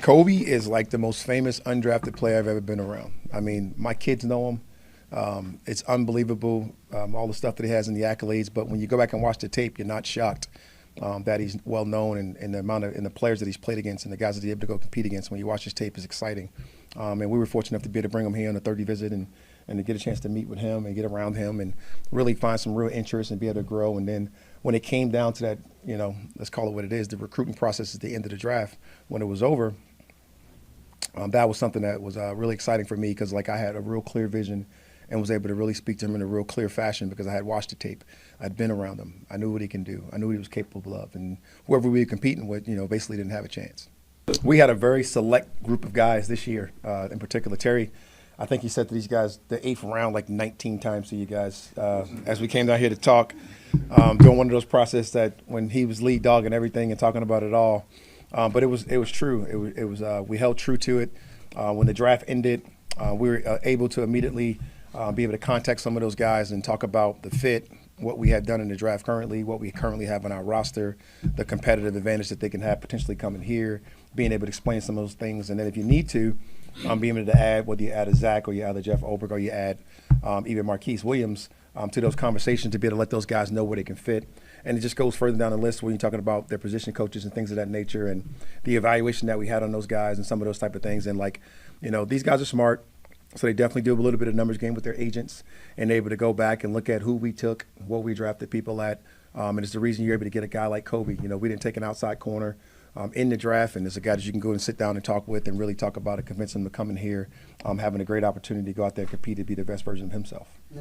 Cobee is like the most famous undrafted player I've ever been around. I mean, my kids know him. It's unbelievable, all the stuff that he has in the accolades. But when you go back and watch the tape, you're not shocked that he's well known, and the amount of and the players that he's played against and the guys that he's able to go compete against. When you watch his tape, is exciting. And we were fortunate enough to be able to bring him here on a 30 visit and to get a chance to meet with him and get around him and really find some real interest and be able to grow. And then when it came down to that, let's call it what it is, the recruiting process at the end of the draft, when it was over, that was something that was really exciting for me because, I had a real clear vision and was able to really speak to him in a real clear fashion because I had watched the tape. I'd been around him. I knew what he can do. I knew what he was capable of. And whoever we were competing with, basically didn't have a chance. We had a very select group of guys this year, in particular. Terry, I think he said to these guys the 8th round 19 times to you guys as we came down here to talk, doing one of those processes that when he was lead dog and everything and talking about it all. But it was true. It was we held true to it. When the draft ended, we were able to immediately be able to contact some of those guys and talk about the fit, what we had done in the draft currently, what we currently have on our roster, the competitive advantage that they can have potentially coming here, being able to explain some of those things. And then if you need to, being able to add, whether you add a Zach or you add a Jeff Oberg or you add even Marquise Williams to those conversations to be able to let those guys know where they can fit. And it just goes further down the list when you're talking about their position coaches and things of that nature and the evaluation that we had on those guys and some of those type of things. And these guys are smart. So they definitely do a little bit of numbers game with their agents and able to go back and look at who we took, what we drafted people at. And it's the reason you're able to get a guy like Cobee. We didn't take an outside corner in the draft, and it's a guy that you can go and sit down and talk with and really talk about it, convince him to come in here, having a great opportunity to go out there and compete and be the best version of himself.